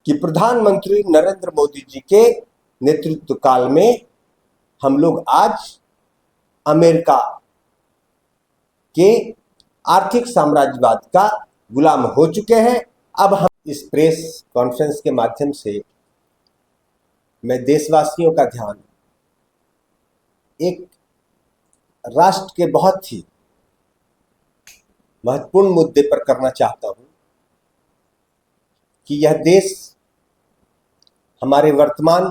कि प्रधानमंत्री नरेंद्र मोदी जी के नेतृत्व काल में हम लोग आज अमेरिका के आर्थिक साम्राज्यवाद का गुलाम हो चुके हैं। अब हम इस प्रेस कॉन्फ्रेंस के माध्यम से मैं देशवासियों का ध्यान एक राष्ट्र के बहुत ही महत्वपूर्ण मुद्दे पर करना चाहता हूं कि यह देश हमारे वर्तमान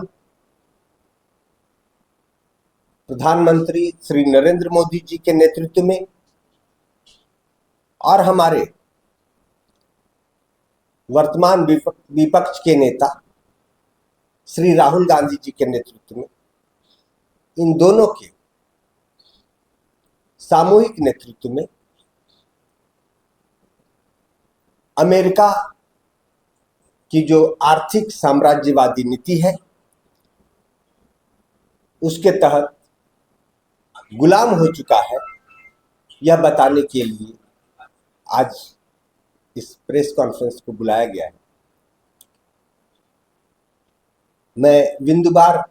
प्रधानमंत्री श्री नरेंद्र मोदी जी के नेतृत्व में और हमारे वर्तमान विपक्ष के नेता श्री राहुल गांधी जी के नेतृत्व में, इन दोनों के सामूहिक नेतृत्व में अमेरिका की जो आर्थिक साम्राज्यवादी नीति है उसके तहत गुलाम हो चुका है, यह बताने के लिए आज इस प्रेस कॉन्फ्रेंस को बुलाया गया है। मैं बिंदुवार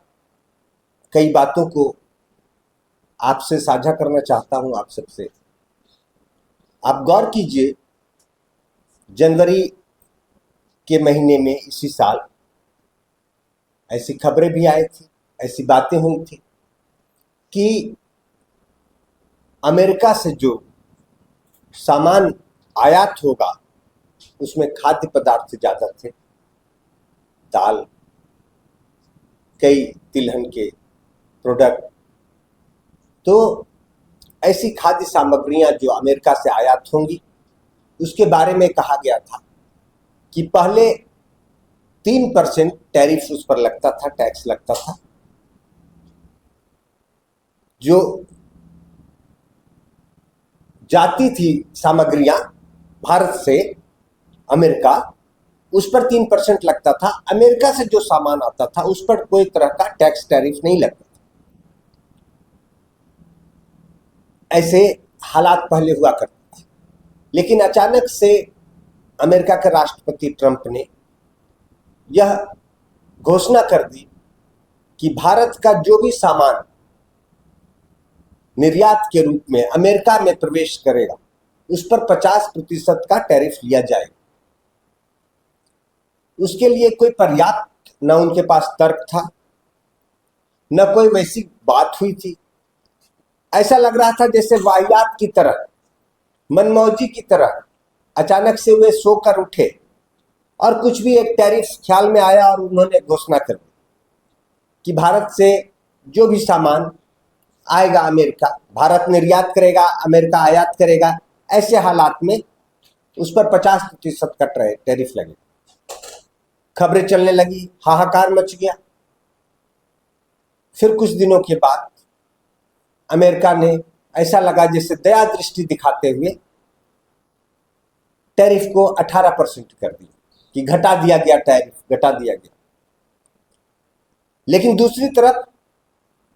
कई बातों को आपसे साझा करना चाहता हूं। आप सबसे आप गौर कीजिए, जनवरी के महीने में इसी साल ऐसी खबरें भी आई थी, ऐसी बातें हुई थी कि अमेरिका से जो सामान आयात होगा उसमें खाद्य पदार्थ ज़्यादा थे, दाल, कई तिलहन के प्रोडक्ट। तो ऐसी खाद्य सामग्रियां जो अमेरिका से आयात होंगी उसके बारे में कहा गया था कि पहले 3% टैरिफ उस पर लगता था, टैक्स लगता था। जो जाती थी सामग्रियां भारत से अमेरिका, उस पर 3% लगता था। अमेरिका से जो सामान आता था उस पर कोई तरह का टैक्स टैरिफ नहीं लगता था। ऐसे हालात पहले हुआ करते थे, लेकिन अचानक से अमेरिका के राष्ट्रपति ट्रंप ने यह घोषणा कर दी कि भारत का जो भी सामान निर्यात के रूप में अमेरिका में प्रवेश करेगा उस पर 50% का टैरिफ लिया जाएगा। उसके लिए कोई पर्याप्त न उनके पास तर्क था, न कोई वैसी बात हुई थी। ऐसा लग रहा था जैसे वाहियात की तरह, मनमौजी की तरह अचानक से वे सोकर उठे और कुछ भी एक टैरिफ ख्याल में आया और उन्होंने घोषणा कर दी कि भारत से जो भी सामान आएगा अमेरिका, भारत निर्यात करेगा, अमेरिका आयात करेगा। ऐसे हालात में उस पर 50% का टैरिफ लगेगा। खबरें चलने लगी, हाहाकार मच गया। फिर कुछ दिनों के बाद अमेरिका ने ऐसा लगा जैसे दया दृष्टि दिखाते हुए टैरिफ को 18% कर दिया कि घटा दिया गया, टैरिफ घटा दिया गया। लेकिन दूसरी तरफ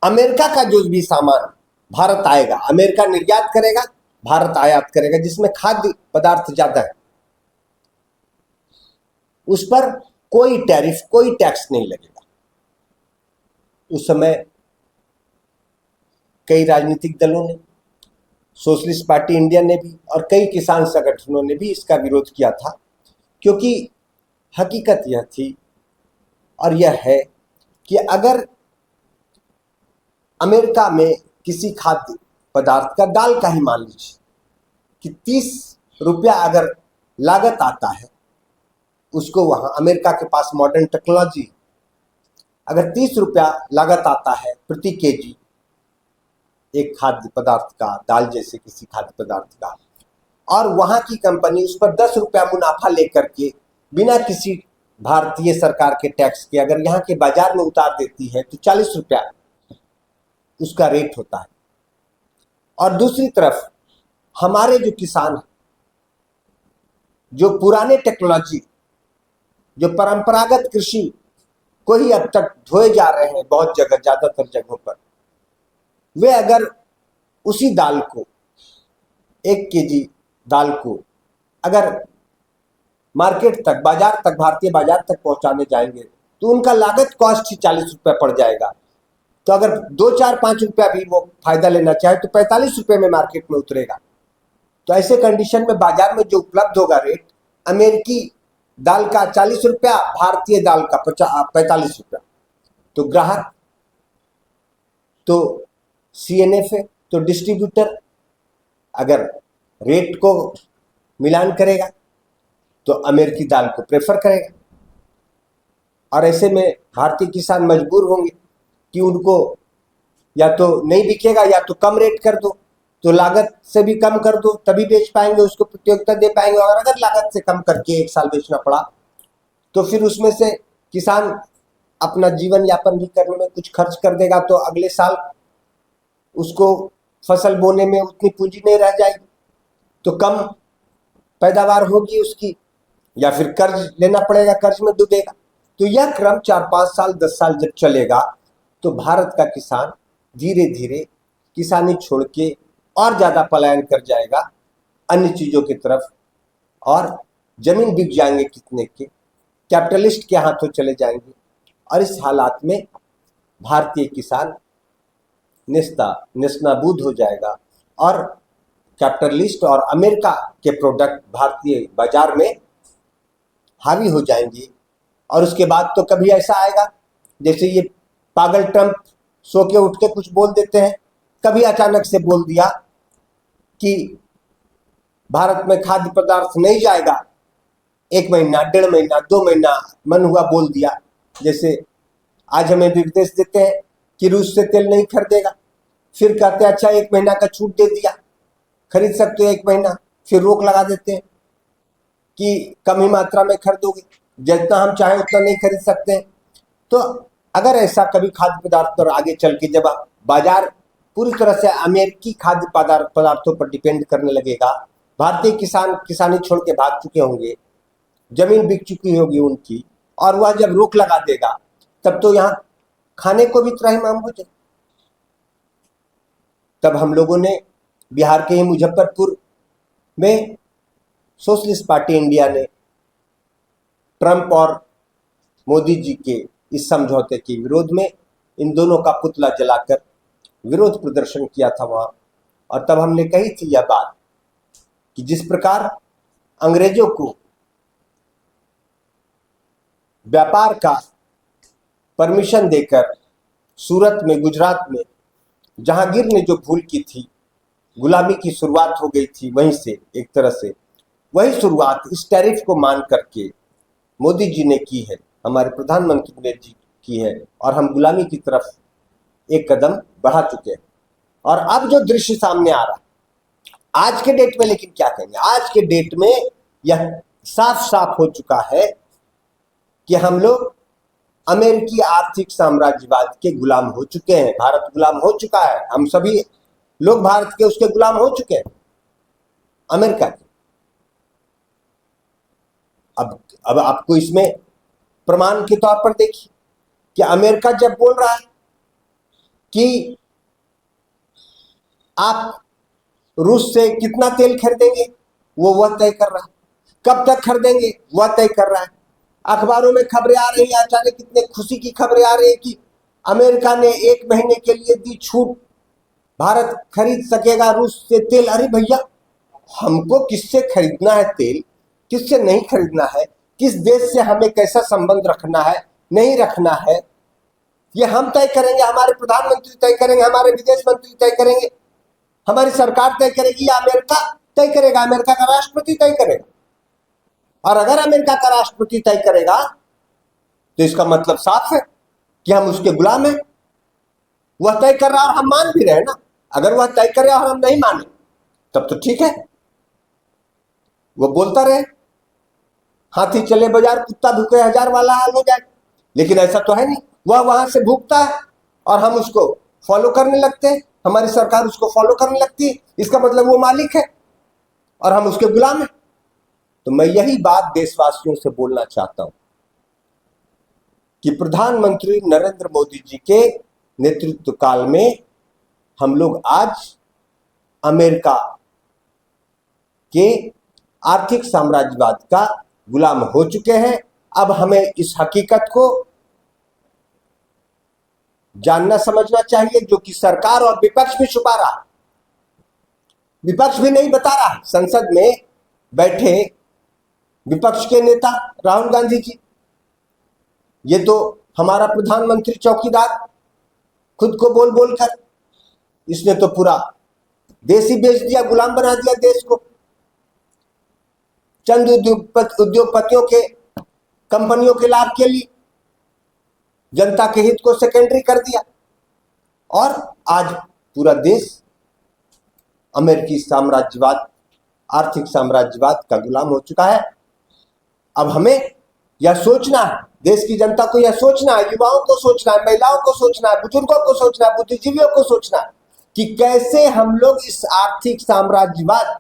अमेरिका का जो भी सामान भारत आएगा, अमेरिका निर्यात करेगा, भारत आयात करेगा, जिसमें खाद्य पदार्थ ज्यादा है, उस पर कोई टैरिफ, कोई टैक्स नहीं लगेगा। उस समय कई राजनीतिक दलों ने, सोशलिस्ट पार्टी इंडिया ने भी और कई किसान संगठनों ने भी इसका विरोध किया था, क्योंकि हकीकत यह थी और यह है कि अगर अमेरिका में किसी खाद्य पदार्थ का, दाल का ही मान लीजिए कि 30 रुपया अगर लागत आता है, उसको वहां अमेरिका के पास मॉडर्न टेक्नोलॉजी, अगर 30 रुपया लागत आता है प्रति केजी एक खाद्य पदार्थ का, दाल जैसे किसी खाद्य पदार्थ का, और वहां की कंपनी उस पर 10 रुपया मुनाफा लेकर के बिना किसी भारतीय सरकार के टैक्स के अगर यहाँ के बाजार में उतार देती है तो 40 रुपया उसका रेट होता है। और दूसरी तरफ हमारे जो किसान हैं, जो पुराने टेक्नोलॉजी, जो परंपरागत कृषि को ही अब तक ढोए जा रहे हैं बहुत जगह, ज्यादातर जगहों पर, वे अगर उसी दाल को, 1 केजी दाल को अगर मार्केट तक, बाजार तक, भारतीय बाजार तक पहुंचाने जाएंगे तो उनका लागत कॉस्ट ही 40 रुपये पड़ जाएगा। तो अगर 2, 4, 5 रुपया भी वो फायदा लेना चाहे तो 45 रुपये में मार्केट में उतरेगा। तो ऐसे कंडीशन में बाजार में जो उपलब्ध होगा रेट, अमेरिकी दाल का 40 रुपया, भारतीय दाल का 45 रुपया। तो ग्राहक तो CNF है, तो डिस्ट्रीब्यूटर अगर रेट को मिलान करेगा तो अमेरिकी दाल को प्रेफर करेगा। और ऐसे में भारतीय किसान मजबूर होंगे कि उनको या तो नहीं बिकेगा या तो कम रेट कर दो, तो लागत से भी कम कर दो तभी बेच पाएंगे, उसको प्रतियोगिता दे पाएंगे। और अगर लागत से कम करके 1 साल बेचना पड़ा तो फिर उसमें से किसान अपना जीवन यापन भी करने में कुछ खर्च कर देगा, तो अगले साल उसको फसल बोने में उतनी पूंजी नहीं रह जाएगी, तो कम पैदावार होगी उसकी, या फिर कर्ज लेना पड़ेगा, कर्ज में डूबेगा। तो यह क्रम 4, 5 साल, 10 साल जब चलेगा तो भारत का किसान धीरे धीरे किसानी छोड़ के और ज़्यादा पलायन कर जाएगा अन्य चीज़ों की तरफ, और जमीन बिक जाएंगे कितने के, कैपिटलिस्ट के हाथों चले जाएंगे। और इस हालात में भारतीय किसान नेस्तनाबूद हो जाएगा और कैपिटलिस्ट और अमेरिका के प्रोडक्ट भारतीय बाजार में हावी हो जाएंगे। और उसके बाद तो कभी ऐसा आएगा जैसे ये पागल ट्रंप सो के उठ के कुछ बोल देते हैं, कभी अचानक से बोल दिया कि भारत में खाद्य पदार्थ नहीं जाएगा, 1 महीना, 1.5 महीना, 2 महीना मन हुआ बोल दिया। जैसे आज हमें निर्देश देते हैं कि रूस से तेल नहीं खरीदेगा, फिर कहते हैं अच्छा 1 महीना का छूट दे दिया, खरीद सकते हो 1 महीना, फिर रोक लगा देते हैं कि कम ही मात्रा में खरीदोगे, जितना हम चाहें उतना नहीं खरीद सकते हैं। तो अगर ऐसा कभी खाद्य पदार्थ पर आगे चल के जब बाजार पूरी तरह से अमेरिकी खाद्य पदार्थों पर डिपेंड करने लगेगा, भारतीय किसान किसानी छोड़ के भाग चुके होंगे, जमीन बिक चुकी होगी उनकी, और वह जब रोक लगा देगा तब तो यहाँ खाने को भी त्राहिमाम हो जाए। तब हम लोगों ने बिहार के ही मुजफ्फरपुर में सोशलिस्ट पार्टी इंडिया ने ट्रंप और मोदी जी के इस समझौते के विरोध में इन दोनों का पुतला जलाकर विरोध प्रदर्शन किया था वहां। और तब हमने कही थी यह बात कि जिस प्रकार अंग्रेजों को व्यापार का परमिशन देकर सूरत में, गुजरात में जहांगीर ने जो भूल की थी, गुलामी की शुरुआत हो गई थी वहीं से, एक तरह से वही शुरुआत इस टैरिफ को मान करके मोदी जी ने की है, हमारे प्रधानमंत्री ने जी की है, और हम गुलामी की तरफ एक कदम बढ़ा चुके हैं। और अब जो दृश्य सामने आ रहा है आज के डेट में, लेकिन क्या कहेंगे, आज के डेट में यह साफ साफ हो चुका है कि हम लोग अमेरिकी आर्थिक साम्राज्यवाद के गुलाम हो चुके हैं। भारत गुलाम हो चुका है, हम सभी लोग भारत के उसके गुलाम हो चुके हैं, अमेरिका के। अब आपको इसमें प्रमाण के तौर पर देखिए कि अमेरिका जब बोल रहा है कि आप रूस से कितना तेल खरीदेंगे, वह तय कर रहा है, कब तक खरीदेंगे वह तय कर रहा है। अखबारों में खबरें आ रही हैं, अचानक कितने खुशी की खबरें आ रही है कि अमेरिका ने 1 महीने के लिए दी छूट, भारत खरीद सकेगा रूस से तेल। अरे भैया, हमको किससे खरीदना है तेल, किससे नहीं खरीदना है, किस देश से हमें कैसा संबंध रखना है, नहीं रखना है, ये हम तय करेंगे, हमारे प्रधानमंत्री तय करेंगे, हमारे विदेश मंत्री तय करेंगे, हमारी सरकार तय करेगी, या अमेरिका तय करेगा, अमेरिका का राष्ट्रपति तय करेगा। और अगर अमेरिका का राष्ट्रपति तय करेगा तो इसका मतलब साफ है कि हम उसके गुलाम हैं। वह तय कर रहा है और हम मान भी रहे हैं ना। अगर वह तय करे और हम नहीं माने तब तो ठीक है, वो बोलता रहे, हाथी चले बाजार कुत्ता भूखे हजार वाला हाल हो जाए। लेकिन ऐसा तो है नहीं, वह वहां से भूखता है और हम उसको फॉलो करने लगते हैं, हमारी सरकार उसको फॉलो करने लगती है, इसका मतलब वो मालिक है और हम उसके गुलाम हैं। तो मैं यही बात देशवासियों से बोलना चाहता हूं कि प्रधानमंत्री नरेंद्र मोदी जी के नेतृत्व काल में हम लोग आज अमेरिका के आर्थिक साम्राज्यवाद का गुलाम हो चुके हैं। अब हमें इस हकीकत को जानना समझना चाहिए, जो कि सरकार और विपक्ष भी छुपा रहा है। विपक्ष भी नहीं बता रहा। संसद में बैठे विपक्ष के नेता राहुल गांधी जी, ये तो हमारा प्रधानमंत्री चौकीदार खुद को बोल बोल कर इसने तो पूरा देश ही बेच दिया, गुलाम बना दिया देश को। चंद उद्योगपतियों के, कंपनियों के लाभ के लिए जनता के हित को सेकेंडरी कर दिया, और आज पूरा देश अमेरिकी साम्राज्यवाद, आर्थिक साम्राज्यवाद का गुलाम हो चुका है। अब हमें यह सोचना है, देश की जनता को यह सोचना है, युवाओं को सोचना है, महिलाओं को सोचना है, बुजुर्गों को सोचना है, बुद्धिजीवियों को सोचना है कि कैसे हम लोग इस आर्थिक साम्राज्यवाद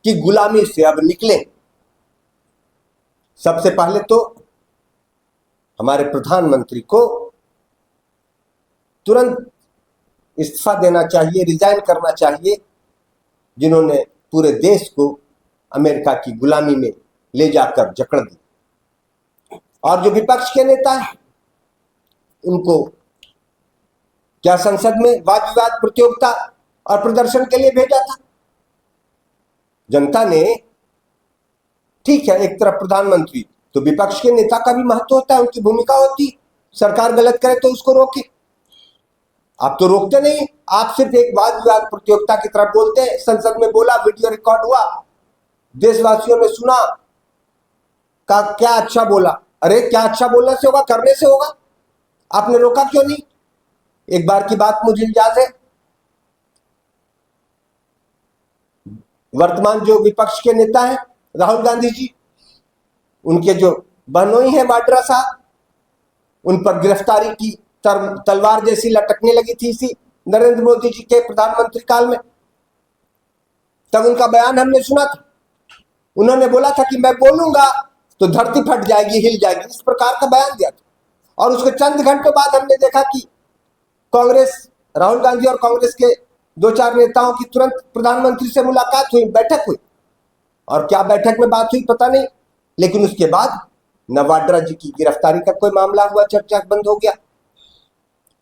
की गुलामी से अब निकलें। सबसे पहले तो हमारे प्रधानमंत्री को तुरंत इस्तीफा देना चाहिए, रिजाइन करना चाहिए, जिन्होंने पूरे देश को अमेरिका की गुलामी में ले जाकर जकड़ दी। और जो विपक्ष के नेता हैं, उनको क्या संसद में वाद विवाद, प्रतियोगिता और प्रदर्शन के लिए भेजा था? जनता ने, ठीक है, एक तरफ प्रधानमंत्री, तो विपक्ष के नेता का भी महत्व होता है, उनकी भूमिका होती। सरकार गलत करे तो उसको रोके। आप तो रोकते नहीं, आप सिर्फ एक वाद विवाद प्रतियोगिता की तरफ बोलते हैं। संसद में बोला, वीडियो रिकॉर्ड हुआ, देशवासियों ने सुना, का क्या अच्छा बोला। अरे क्या अच्छा बोलने से होगा? करने से होगा। आपने रोका क्यों नहीं? एक बार की बात मुझे याद है, वर्तमान जो विपक्ष के नेता हैं राहुल गांधी जी, उनके जो बहनोई है वाड्रा साहब, उन पर गिरफ्तारी की तलवार जैसी लटकने लगी थी इसी नरेंद्र मोदी जी के प्रधानमंत्री काल में। तब उनका बयान हमने सुना था। उन्होंने बोला था कि मैं बोलूंगा तो धरती फट जाएगी, हिल जाएगी, इस प्रकार का बयान दिया था। और उसके चंद घंटों बाद हमने देखा कि कांग्रेस, राहुल गांधी और कांग्रेस के 2-4 नेताओं की तुरंत प्रधानमंत्री से मुलाकात हुई, बैठक हुई। और क्या बैठक में बात हुई पता नहीं, लेकिन उसके बाद न वाड्रा जी की गिरफ्तारी का कोई मामला हुआ, चर्चा बंद हो गया,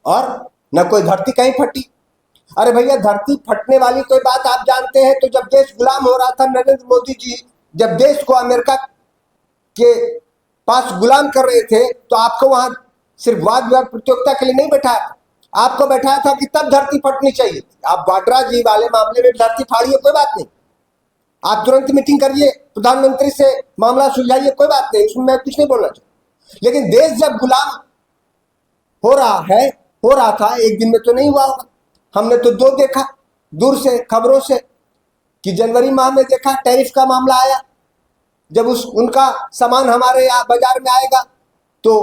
और न कोई धरती कहीं फटी। अरे भैया, धरती फटने वाली कोई बात आप जानते हैं? तो जब देश गुलाम हो रहा था, नरेंद्र मोदी जी जब देश को अमेरिका के पास गुलाम कर रहे थे, तो आपको वहां सिर्फ वाद विवाद प्रतियोगिता के लिए नहीं बैठाया था, आपको बैठाया था कि तब धरती फटनी चाहिए। आप वाड्रा जी वाले मामले में धरती फाड़िए, कोई बात नहीं, आप तुरंत मीटिंग करिए, प्रधानमंत्री से मामला सुलझाइए, कोई बात नहीं, उसमें मैं कुछ नहीं बोलना चाहता। लेकिन देश जब गुलाम हो रहा था, एक दिन में तो नहीं हुआ होगा। हमने तो दो देखा दूर से खबरों से कि जनवरी माह में देखा टैरिफ का मामला आया। जब उनका सामान हमारे यहाँ बाजार में आएगा तो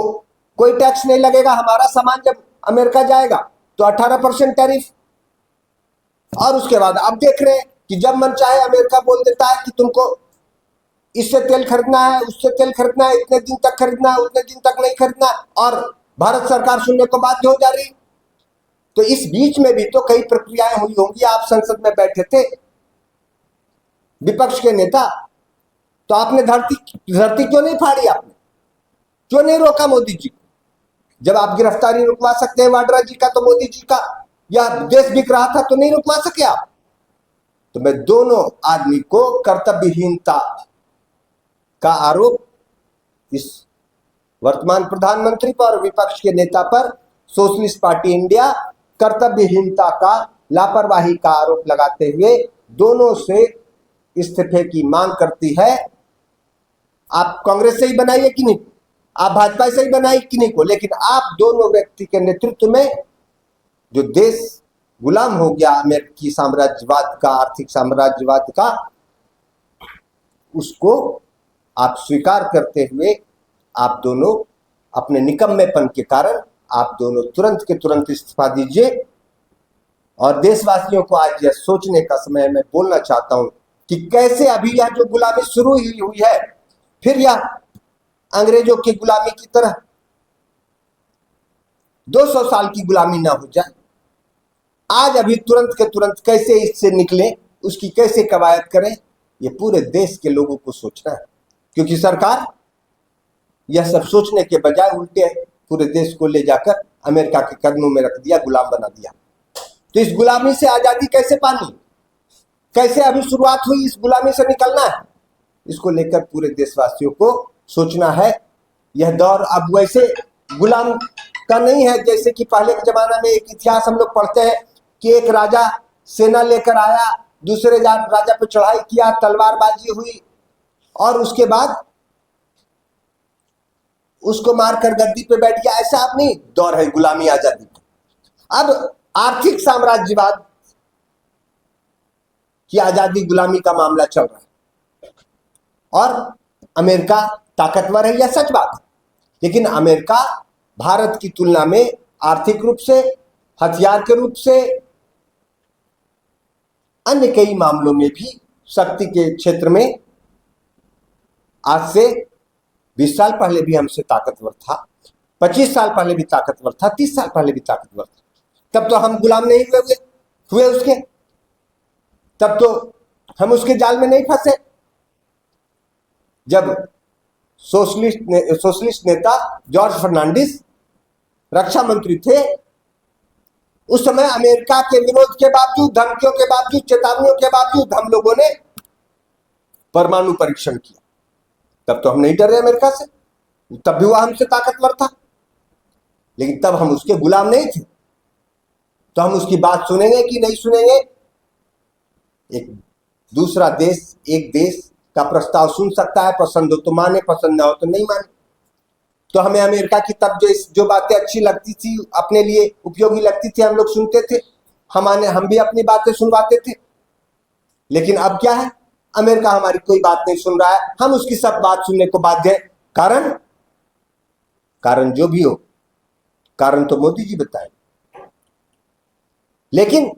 कोई टैक्स नहीं लगेगा, हमारा सामान जब अमेरिका जाएगा तो 18% टैरिफ। और उसके बाद आप देख रहे हैं कि जब मन चाहे अमेरिका बोल देता है कि तुमको इससे तेल खरीदना है, उससे तेल खरीदना है, इतने दिन तक खरीदना है, उतने दिन तक नहीं खरीदना, और भारत सरकार सुनने को बाध्य हो जा रही। तो इस बीच में भी तो कई प्रक्रियाएं हुई होंगी। आप संसद में बैठे थे, विपक्ष के नेता, तो आपने धरती क्यों नहीं फाड़ी? आपने क्यों नहीं रोका मोदी जी को? जब आप गिरफ्तारी रुकवा सकते हैं वाड्रा जी का, तो मोदी जी का, या देश बिक रहा था तो नहीं रुकवा सके आप? तो मैं दोनों आदमी को कर्तव्यहीनता का आरोप इस वर्तमान प्रधानमंत्री पर और विपक्ष के नेता पर सोशलिस्ट पार्टी इंडिया कर्तव्यहीनता का, लापरवाही का आरोप लगाते हुए दोनों से इस्तीफे की मांग करती है। आप कांग्रेस से ही बनाइए कि नहीं, आप भाजपा से ही बनाइए कि नहीं को, लेकिन आप दोनों व्यक्ति के नेतृत्व में जो देश गुलाम हो गया अमेरिकी साम्राज्यवाद का, आर्थिक साम्राज्यवाद का, उसको आप स्वीकार करते हुए आप दोनों अपने निकम्मेपन के कारण आप दोनों तुरंत के तुरंत इस्तीफा दीजिए। और देशवासियों को आज यह सोचने का समय मैं बोलना चाहता हूं कि कैसे अभी यह जो गुलामी शुरू ही हुई है, फिर यह अंग्रेजों की गुलामी की तरह 200 साल की गुलामी ना हो जाए। आज अभी तुरंत के तुरंत कैसे इससे निकलें, उसकी कैसे कवायद करें, ये पूरे देश के लोगों को सोचना है। क्योंकि सरकार यह सब सोचने के बजाय उल्टे पूरे देश को ले जाकर अमेरिका के कदमों में रख दिया, गुलाम बना दिया। तो इस गुलामी से आजादी कैसे पानी, कैसे अभी शुरुआत हुई, इस गुलामी से निकलना है, इसको लेकर पूरे देशवासियों को सोचना है। यह दौर अब वैसे गुलाम का नहीं है जैसे कि पहले के जमाना में। एक इतिहास हम लोग पढ़ते हैं कि एक राजा सेना लेकर आया, दूसरे राजा पे चढ़ाई किया, तलवारबाजी हुई और उसके बाद उसको मारकर गद्दी पे बैठ गया। ऐसा अब नहीं दौर है गुलामी आजादी का। अब आर्थिक साम्राज्यवाद की आजादी गुलामी का मामला चल रहा है और अमेरिका ताकतवर है, यह सच बात है। लेकिन अमेरिका भारत की तुलना में आर्थिक रूप से, हथियार के रूप से, अन्य कई मामलों में भी शक्ति के क्षेत्र में आज से 20 साल पहले भी हमसे ताकतवर था, 25 साल पहले भी ताकतवर था, 30 साल पहले भी ताकतवर था। तब तो हम गुलाम नहीं हुए उसके, तब तो हम उसके जाल में नहीं फंसे। जब सोशलिस्ट नेता जॉर्ज फर्नांडिस रक्षा मंत्री थे, उस समय अमेरिका के विरोध के बावजूद, धमकियों के बावजूद, चेतावनियों के बावजूद हम लोगों ने परमाणु परीक्षण किया। तब तो हम नहीं डरे अमेरिका से, तब भी वह हमसे ताकतवर था, लेकिन तब हम उसके गुलाम नहीं थे। तो हम उसकी बात सुनेंगे कि नहीं सुनेंगे? एक दूसरा देश, एक देश का प्रस्ताव सुन सकता है, पसंद हो तो माने, पसंद ना हो तो नहीं माने। तो हमें अमेरिका की तब जो बातें अच्छी लगती थी, अपने लिए उपयोगी लगती थी, हम लोग सुनते थे, हम भी अपनी बातें सुनवाते थे। लेकिन अब क्या है, अमेरिका हमारी कोई बात नहीं सुन रहा है, हम उसकी सब बात सुनने को बाध्य हैं। कारण जो भी हो, कारण तो मोदी जी बताए, लेकिन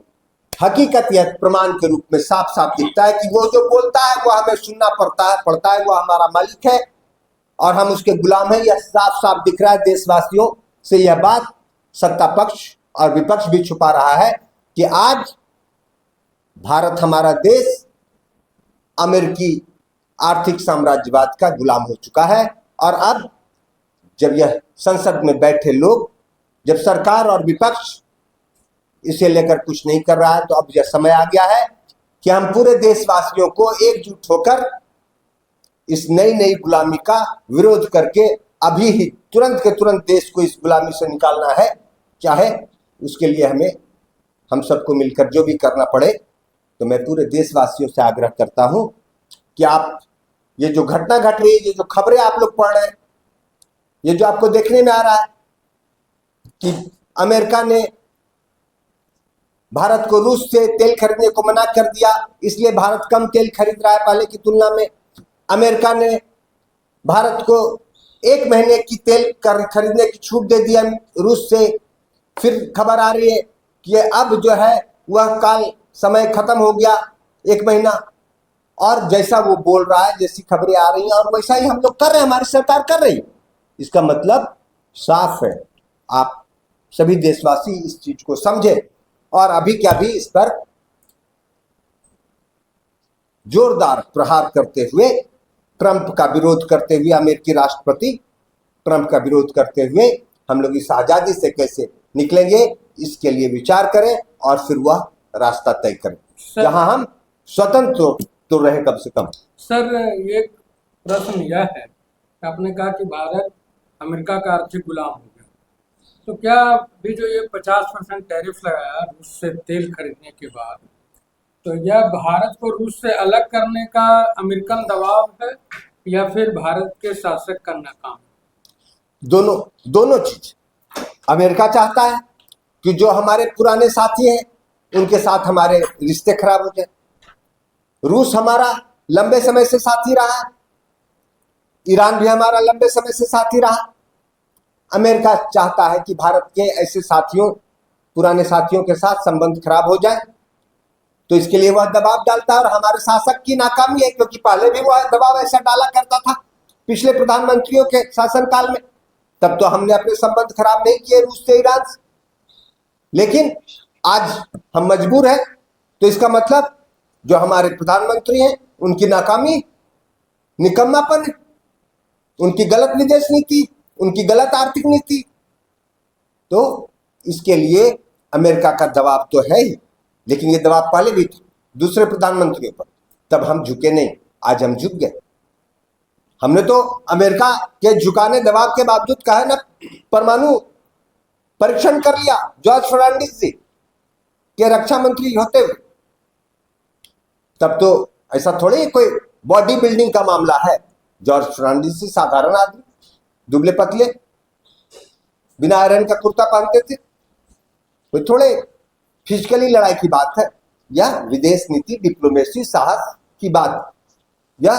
हकीकत यह प्रमाण के रूप में साफ साफ दिखता है कि वो जो बोलता है वो हमें सुनना पड़ता है, वो हमारा मालिक है और हम उसके गुलाम हैं। यह साफ साफ दिख रहा है देशवासियों से। यह बात सत्ता पक्ष और विपक्ष भी छुपा रहा है कि आज भारत, हमारा देश, अमेरिकी आर्थिक साम्राज्यवाद का गुलाम हो चुका है। और अब जब यह संसद में बैठे लोग, जब सरकार और विपक्ष इसे लेकर कुछ नहीं कर रहा है, तो अब यह समय आ गया है कि हम पूरे देशवासियों को एकजुट होकर इस नई गुलामी का विरोध करके अभी ही तुरंत के तुरंत देश को इस गुलामी से निकालना है। चाहे उसके लिए हम सबको मिलकर जो भी करना पड़े। तो मैं पूरे देशवासियों से आग्रह करता हूं कि आप ये जो घटना घट रही है, ये जो खबरें आप लोग पढ़ रहे हैं, ये जो आपको देखने में आ रहा है कि अमेरिका ने भारत को रूस से तेल खरीदने को मना कर दिया, इसलिए भारत कम तेल खरीद रहा है पहले की तुलना में। अमेरिका ने भारत को 1 महीने की तेल खरीदने की छूट दे दिया रूस से। फिर खबर आ रही है कि अब जो है वह काल समय खत्म हो गया, 1 महीना। और जैसा वो बोल रहा है, जैसी खबरें आ रही हैं, और वैसा ही हम लोग कर रहे हैं, हमारी सरकार कर रही है। इसका मतलब साफ है। आप सभी देशवासी इस चीज को समझे और अभी क्या भी इस पर जोरदार प्रहार करते हुए, ट्रंप का विरोध करते हुए, अमेरिकी राष्ट्रपति ट्रंप का विरोध करते हुए हम लोग इस आजादी से कैसे निकलेंगे, इसके लिए विचार करें और फिर वह रास्ता तय करें जहां हम स्वतंत्र तो रहे कम से कम। सर, ये प्रश्न यह है, आपने कहा कि भारत अमेरिका का आर्थिक गुलाम हो गया, तो क्या भी जो ये 50% टैरिफ लगाया रूस से तेल खरीदने के बाद, तो यह भारत को रूस से अलग करने का अमेरिकन दबाव है या फिर भारत के शासक का नाकाम? दोनों चीज। अमेरिका चाहता है कि जो हमारे पुराने साथी हैं उनके साथ हमारे रिश्ते खराब हो जाए। रूस हमारा लंबे समय से साथी रहा, ईरान भी हमारा लंबे समय से साथी रहा। अमेरिका चाहता है कि भारत के ऐसे साथियों, पुराने साथियों के साथ संबंध खराब हो जाए, तो इसके लिए वह दबाव डालता है। और हमारे शासक की नाकामी है, क्योंकि पहले भी वह दबाव ऐसा डाला करता था पिछले प्रधानमंत्रियों के शासनकाल में। तब तो हमने अपने संबंध खराब नहीं किए रूस से, ईरान से, लेकिन आज हम मजबूर हैं। तो इसका मतलब जो हमारे प्रधानमंत्री हैं उनकी नाकामी, निकम्मापन है। उनकी गलत विदेश नीति, उनकी गलत आर्थिक नीति। तो इसके लिए अमेरिका का दबाव तो है ही, लेकिन ये दबाव पहले भी था दूसरे प्रधानमंत्रियों पर, तब हम झुके नहीं। आज हम झुक गए। हमने तो अमेरिका के झुकाने दबाव के बावजूद कहा ना, परमाणु परीक्षण कर लिया जॉर्ज फर्नांडिस जी के रक्षा मंत्री होते हुए। तब तो ऐसा थोड़ी कोई बॉडी बिल्डिंग का मामला है। जॉर्ज फर्नांडिस जी साधारण आदमी, दुबले पतले, बिना आयरन का कुर्ता पहनते थे। कोई थोड़े फिजिकली लड़ाई की बात है, या विदेश नीति, डिप्लोमेसी, साहस की बात, या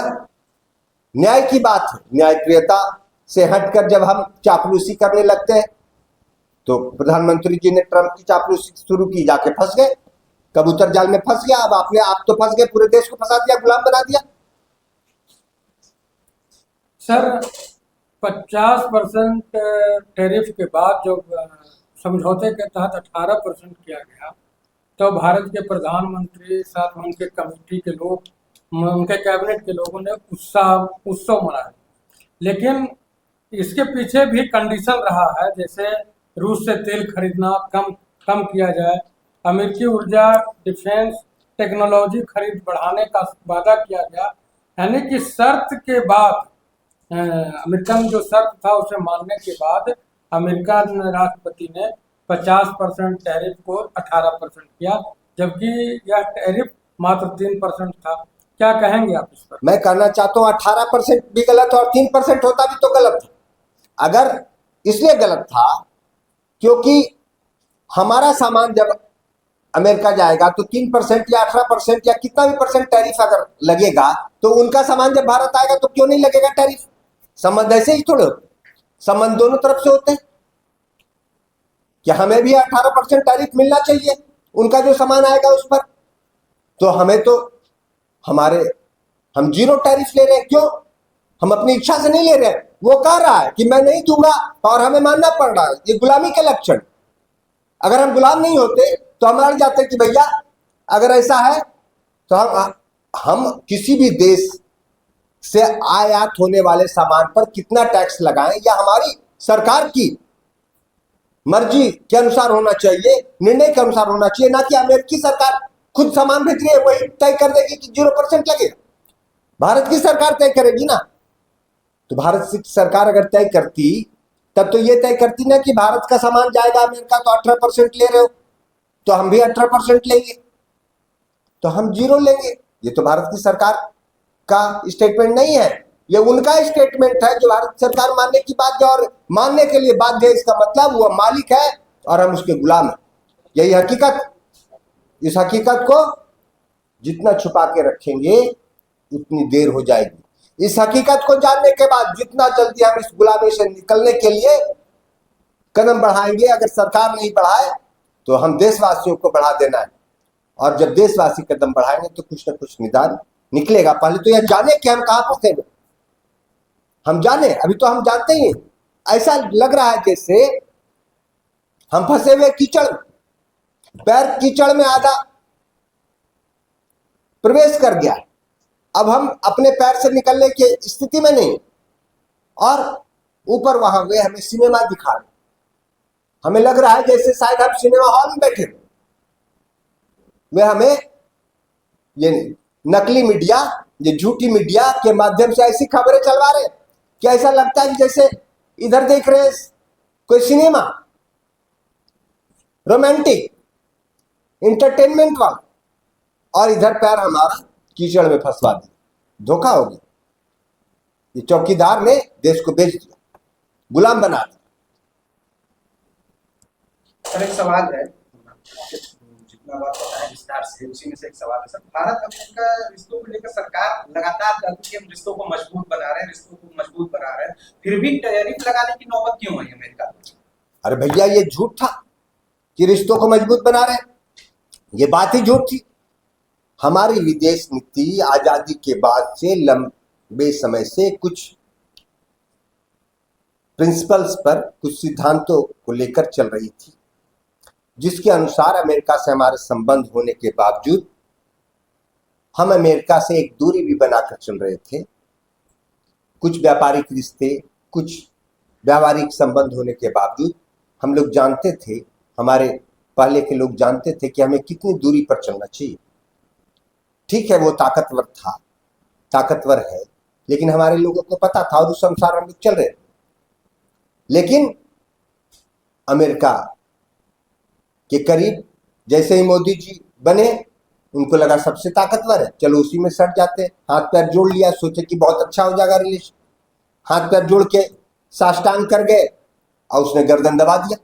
न्याय की बात है। न्यायप्रियता से हटकर जब हम चापलूसी करने लगते हैं, तो प्रधानमंत्री जी ने ट्रंप की चापलूसी शुरू की, जाके फंस गए, कबूतर जाल में फंस गया। अब आपने आप तो फंस गए, पूरे देश को फंसा दिया, गुलाम बना दिया। सर 50% टैरिफ के बाद जो समझौते के तहत 18% किया गया, तो भारत के प्रधानमंत्री साथ में उनके कमेटी के लोग, उनके कैबिनेट के लोगों ने उत्सव मनाया। लेकिन इसके पीछे भी कंडीशन रहा है, जैसे रूस से तेल खरीदना कम किया जाए, अमेरिकी ऊर्जा डिफेंस टेक्नोलॉजी खरीद बढ़ाने का वादा किया गया। यानी कि शर्त के बाद, अमेरिका में जो शर्त था उसे मानने के बाद अमेरिका राष्ट्रपति ने 50% टैरिफ को 18% किया, जबकि यह टैरिफ मात्र 3% था। क्या कहेंगे आप इस पर? मैं कहना चाहता हूं 18% भी गलत और 3% होता भी तो गलत था। अगर इसलिए गलत था क्योंकि हमारा सामान जब अमेरिका जाएगा तो 3% या 18% या कितना भी परसेंट टैरिफ अगर लगेगा, तो उनका सामान जब भारत आएगा तो क्यों नहीं लगेगा टैरिफ? संबंध ऐसे ही थोड़े होते, संबंध दोनों तरफ से होते हैं। कि हमें भी 18% टैरिफ मिलना चाहिए उनका जो सामान आएगा उस पर। तो हमें तो हम जीरो टैरिफ ले रहे हैं। क्यों? हम अपनी इच्छा से नहीं ले रहे हैं, वो कह रहा है कि मैं नहीं दूंगा और हमें मानना पड़ रहा है। ये गुलामी के लक्षण। अगर हम गुलाम नहीं होते तो हम अड़ जाते कि भैया अगर ऐसा है तो हम किसी भी देश से आयात होने वाले सामान पर कितना टैक्स लगाएं, या हमारी सरकार की मर्जी के अनुसार होना चाहिए, निर्णय के अनुसार होना चाहिए, ना कि अमेरिकी सरकार खुद सामान भेज रही है वही तय कर देगी कि 0% लगेगा। भारत की सरकार तय करेगी ना। तो भारत की सरकार अगर तय करती तब तो ये तय करती ना कि भारत का सामान जाएगा अमेरिका, तो 18% ले रहे हो तो हम भी 18% लेंगे, तो हम जीरो लेंगे। ये तो भारत की सरकार का स्टेटमेंट नहीं है, ये उनका स्टेटमेंट है जो भारत सरकार मानने की बात है और मानने के लिए बाध्य है। इसका मतलब वो मालिक है और हम उसके गुलाम हैं। यही हकीकत। इस हकीकत को जितना छुपा के रखेंगे उतनी देर हो जाएगी। इस हकीकत को जानने के बाद जितना जल्दी हम इस गुलामी से निकलने के लिए कदम बढ़ाएंगे, अगर सरकार नहीं बढ़ाए तो हम देशवासियों को बढ़ा देना है। और जब देशवासी कदम बढ़ाएंगे तो कुछ ना कुछ निदान निकलेगा। पहले तो यह जाने कि हम कहां फंसे हैं। हम जाने, अभी तो हम जानते ही। ऐसा लग रहा है जैसे हम फंसे हुए कीचड़, पैर कीचड़ में आधा प्रवेश कर गया, अब हम अपने पैर से निकलने की स्थिति में नहीं। और ऊपर वहां वे हमें सिनेमा दिखा रहे, हमें लग रहा है जैसे शायद हम सिनेमा हॉल में बैठे। वे हमें ये नकली मीडिया, ये झूठी मीडिया के माध्यम से ऐसी खबरें चलवा रहे कि ऐसा लगता है कि जैसे इधर देख रहे हैं कोई सिनेमा, रोमांटिक इंटरटेनमेंट वाला, और इधर पैर हमारा कीचड़ में फंसवा दिया। धोखा हो गया। ये चौकीदार ने देश को बेच दिया, गुलाम बना दिया। सर एक सवाल है, जितना बात पता है विस्तार से, उसी में से एक सवाल है सर। भारत अमेरिका रिश्तों को लेकर सरकार लगातार कहती है हम रिश्तों को मजबूत बना रहे हैं, रिश्तों को मजबूत बना रहे हैं, फिर भी टैरिफ लगाने की नौबत क्यों आई अमेरिका को? अरे भैया ये झूठ था कि रिश्तों को मजबूत बना रहे हैं, ये बात ही झूठ थी। हमारी विदेश नीति आजादी के बाद से लंबे समय से कुछ प्रिंसिपल्स पर, कुछ सिद्धांतों को लेकर चल रही थी, जिसके अनुसार अमेरिका से हमारे संबंध होने के बावजूद हम अमेरिका से एक दूरी भी बनाकर चल रहे थे। कुछ व्यापारिक रिश्ते, कुछ व्यावहारिक संबंध होने के बावजूद हम लोग जानते थे, हमारे पहले के लोग जानते थे कि हमें कितनी दूरी पर चलना चाहिए। ठीक है, वो ताकतवर था, ताकतवर है, लेकिन हमारे लोगों को पता था और उस अनुसार हम लोग चल रहे थे। लेकिन अमेरिका के करीब जैसे ही मोदी जी बने, उनको लगा सबसे ताकतवर है, चलो उसी में सट जाते हैं। हाथ पैर जोड़ लिया, सोचे कि बहुत अच्छा हो जाएगा रिलेशन, हाथ पैर जोड़ के साष्टांग कर गए और उसने गर्दन दबा दिया।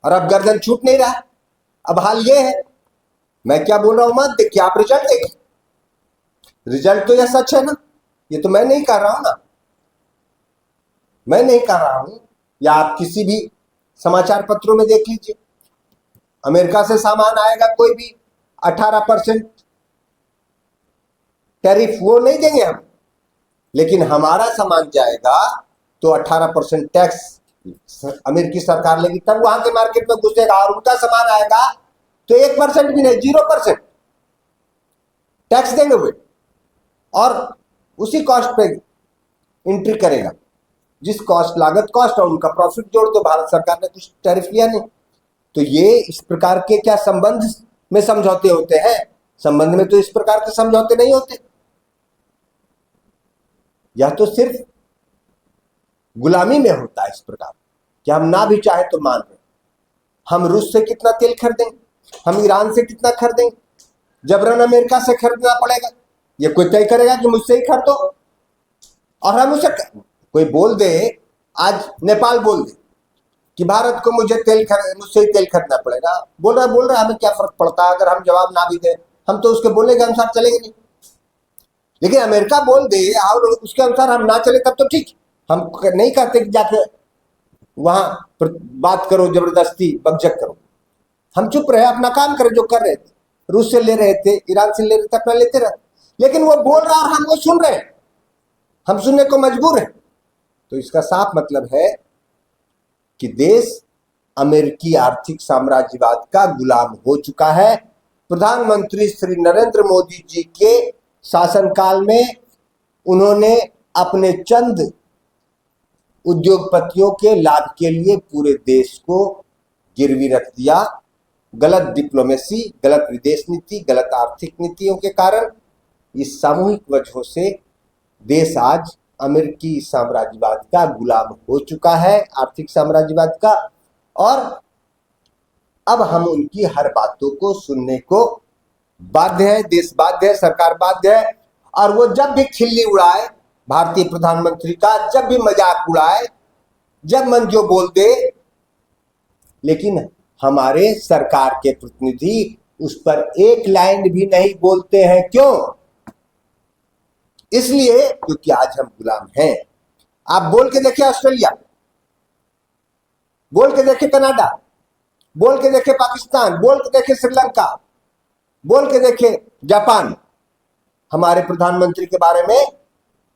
और अब गर्दन छूट नहीं रहा। अब हाल ये है, मैं क्या बोल रहा हूं मत देखिए, आप रिजल्ट देखिए। रिजल्ट तो यह सच है ना, ये तो मैं नहीं कह रहा हूं ना, मैं नहीं कह रहा हूं, या आप किसी भी समाचार पत्रों में देख लीजिए। अमेरिका से सामान आएगा कोई भी 18% टैरिफ वो नहीं देंगे हम, लेकिन हमारा सामान जाएगा तो 18% टैक्स अमेरिकी सरकार लेगी, तब वहां के मार्केट में घुसेगा। और उनका सामान आएगा तो 1% भी नहीं, 0% टैक्स देंगे वे, और उसी कॉस्ट पे एंट्री करेगा। जिस कॉस्ट, लागत कॉस्ट और उनका प्रॉफिट जोड़ दो, भारत सरकार ने कुछ टैरिफ लिया नहीं। तो ये इस प्रकार के क्या संबंध में समझौते होते हैं? संबंध में तो इस प्रकार के समझौते नहीं होते। यह तो सिर्फ गुलामी में होता है इस प्रकार कि हम ना भी चाहे तो मान रहे। हम रूस से कितना तेल खरीदेंगे, हम ईरान से कितना खरीदेंगे, जबरन अमेरिका से खरीदना पड़ेगा। ये कोई तय करेगा कि मुझसे ही खरीदो? और हम उसे, कोई बोल दे, आज नेपाल बोल दे कि भारत को मुझसे ही तेल खरीदना पड़ेगा, बोल रहा है, हमें क्या फर्क पड़ता है अगर हम जवाब ना भी दें, हम तो उसके बोलने के अनुसार चलेंगे नहीं। लेकिन अमेरिका बोल दे और उसके अनुसार हम ना चले तब तो ठीक, हम नहीं कहते कि जाके वहां बात करो, जबरदस्ती बकझक करो। हम चुप रहे, अपना काम करें जो कर रहे थे। रूस से ले रहे थे, ईरान से ले रहे थे, अपना लेते रहे। लेकिन वो बोल रहा और हम वो सुन रहे हैं, हम सुनने को मजबूर हैं। तो इसका साफ मतलब है कि देश अमेरिकी आर्थिक साम्राज्यवाद का गुलाम हो चुका है। प्रधानमंत्री श्री नरेंद्र मोदी जी के शासनकाल में उन्होंने अपने चंद उद्योगपतियों के लाभ के लिए पूरे देश को गिरवी रख दिया। गलत डिप्लोमेसी, गलत विदेश नीति, गलत आर्थिक नीतियों के कारण, इस सामूहिक वजहों से देश आज अमेरिकी साम्राज्यवाद का गुलाम हो चुका है, आर्थिक साम्राज्यवाद का। और अब हम उनकी हर बातों को सुनने को बाध्य है, देश बाध्य है, सरकार बाध्य है। और वो जब भी खिल्ली उड़ाए भारतीय प्रधानमंत्री का, जब भी मजाक उड़ाए, जब मन जो बोल दे, लेकिन हमारे सरकार के प्रतिनिधि उस पर एक लाइन भी नहीं बोलते हैं। क्यों? इसलिए क्योंकि आज हम गुलाम हैं। आप बोल के देखिए ऑस्ट्रेलिया, बोल के देखिए कनाडा, बोल के देखिए पाकिस्तान, बोल के देखिए श्रीलंका, बोल के देखिए जापान, हमारे प्रधानमंत्री के बारे में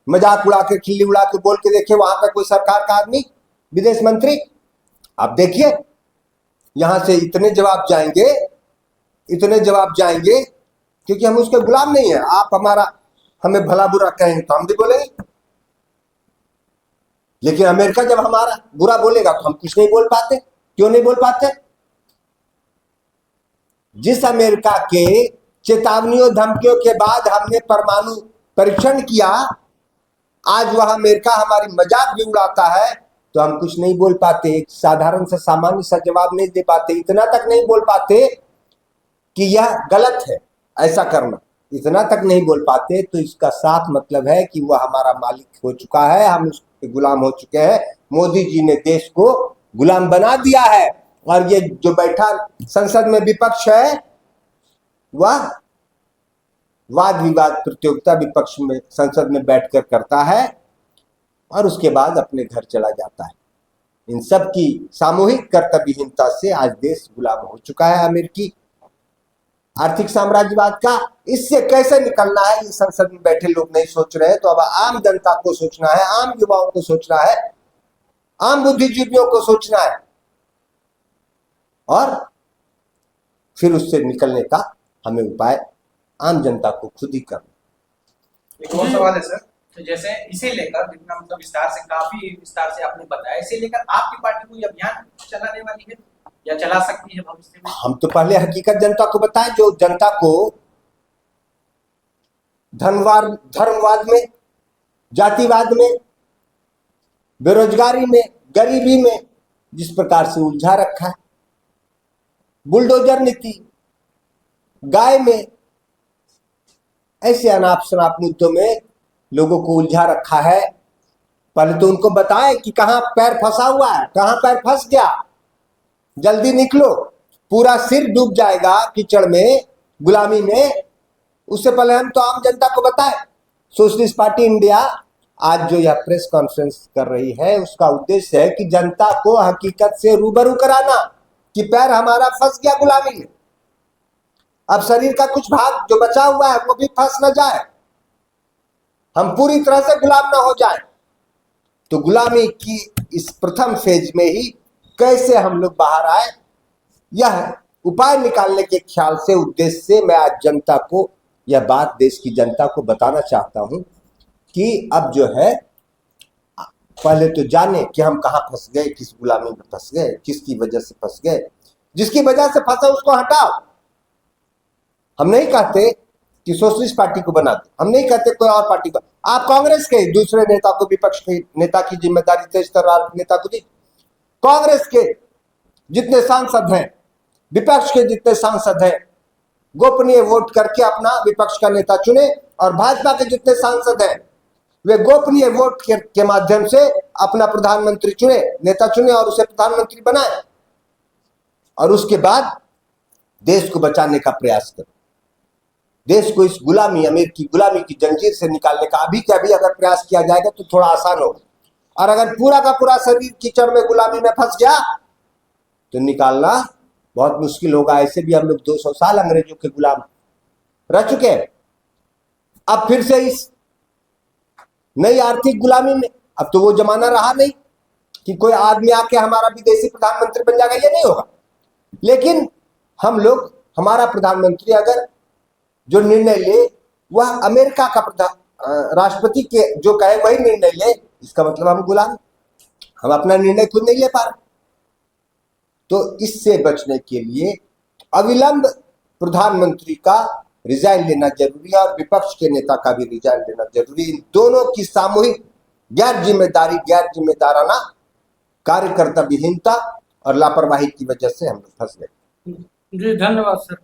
मजाक उड़ा के, खिल्ली उड़ा के बोल के देखिए वहां का कोई सरकार का आदमी, विदेश मंत्री। आप देखिए यहां से इतने जवाब जाएंगे, इतने जवाब जाएंगे, क्योंकि हम उसके गुलाम नहीं है। आप हमें भला बुरा कहेंगे तो हम भी बोलेंगे, लेकिन अमेरिका जब हमारा बुरा बोलेगा तो हम कुछ नहीं बोल पाते। क्यों नहीं बोल पाते? जिस अमेरिका के चेतावनियों, धमकियों के बाद हमने परमाणु परीक्षण किया, आज वह अमेरिका हमारी मजाक भी उड़ाता है तो हम कुछ नहीं बोल पाते। एक साधारण सा, सामान्य सा जवाब नहीं दे पाते। इतना तक नहीं बोल पाते कि यह गलत है ऐसा करना, इतना तक नहीं बोल पाते। तो इसका साफ मतलब है कि वह हमारा मालिक हो चुका है, हम उसके गुलाम हो चुके हैं। मोदी जी ने देश को गुलाम बना दिया है। और ये जो बैठा संसद में विपक्ष है, वह वाद विवाद प्रतियोगिता विपक्ष में संसद में बैठकर करता है और उसके बाद अपने घर चला जाता है। इन सब की सामूहिक कर्तव्यहीनता से आज देश गुलाम हो चुका है अमेरिकी आर्थिक साम्राज्यवाद का। इससे कैसे निकलना है, ये संसद में बैठे लोग नहीं सोच रहे। तो अब आम जनता को सोचना है, आम युवाओं को सोचना है, आम बुद्धिजीवियों को सोचना है और फिर उससे निकलने का हमें उपाय आम जनता को खुद ही करना। एक और सवाल है सर, तो जैसे इसे लेकर जितना मतलब काफी विस्तार से आपने बताया, इसे लेकर आपकी पार्टी कोई अभियान चलाने वाली है या चला सकती है भविष्य में? हम तो पहले हकीकत जनता को बताएं, जो जनता को धर्मवाद में, जातिवाद में, बेरोजगारी में, गरीबी में जिस प्रकार से उलझा रखा है, बुलडोजर नीति, गाय में, ऐसे अनाप शनाप मुद्दों में लोगों को उलझा रखा है। पहले तो उनको बताएं कि कहां पैर फंसा हुआ है, कहां पैर फंस गया, जल्दी निकलो, पूरा सिर डूब जाएगा कीचड़ में, गुलामी में। उससे पहले हम तो आम जनता को बताएं। सोशलिस्ट पार्टी इंडिया आज जो यह प्रेस कॉन्फ्रेंस कर रही है, उसका उद्देश्य है कि जनता को हकीकत से रूबरू कराना कि पैर हमारा फंस गया गुलामी में, अब शरीर का कुछ भाग जो बचा हुआ है वो भी फंस न जाए, हम पूरी तरह से गुलाम ना हो जाए। तो गुलामी की इस प्रथम फेज में ही कैसे हम लोग बाहर आए, यह उपाय निकालने के ख्याल से, उद्देश्य से मैं आज जनता को यह बात, देश की जनता को बताना चाहता हूं कि अब जो है, पहले तो जाने कि हम कहां फंस गए, किस गुलामी में फंस गए, किसकी वजह से फंस गए। जिसकी वजह से फंसा उसको हटाओ। हम नहीं कहते कि सोशलिस्ट पार्टी को बना दो, हम नहीं कहते कोई और पार्टी को। आप कांग्रेस के दूसरे नेता को, विपक्ष के नेता की जिम्मेदारी तेज तर्रार नेता को दी। कांग्रेस के जितने सांसद हैं, विपक्ष के जितने सांसद हैं, गोपनीय वोट करके अपना विपक्ष का नेता चुने, और भाजपा के जितने सांसद हैं वे गोपनीय वोट के माध्यम से अपना प्रधानमंत्री चुने, नेता चुने और उसे प्रधानमंत्री बनाए, और उसके बाद देश को बचाने का प्रयास करें। देश को इस गुलामी, अमीर की गुलामी की जंजीर से निकालने का अभी के अभी अगर प्रयास किया जाएगा तो थोड़ा आसान होगा। और अगर पूरा का पूरा शरीर कीचड़ में, गुलामी में फंस गया तो निकालना बहुत मुश्किल होगा। ऐसे भी हम लोग 200 साल अंग्रेजों के गुलाम रह चुके हैं। अब फिर से इस नई आर्थिक गुलामी में, अब तो वो जमाना रहा नहीं कि कोई आदमी आके हमारा विदेशी प्रधानमंत्री बन जाएगा, ये नहीं होगा। लेकिन हम लोग, हमारा प्रधानमंत्री अगर जो निर्णय ले वह अमेरिका का राष्ट्रपति के जो कहे वही निर्णय ले, इसका मतलब हम गुलाम, हम अपना निर्णय खुद नहीं ले पा रहे। तो इससे बचने के लिए अविलंब प्रधानमंत्री का रिजाइन लेना जरूरी है, और विपक्ष के नेता का भी रिजाइन लेना जरूरी है। इन दोनों की सामूहिक गैर जिम्मेदाराना कार्यकर्ता विहीनता और लापरवाही की वजह से हम लोग फंस गए। जी धन्यवाद सर।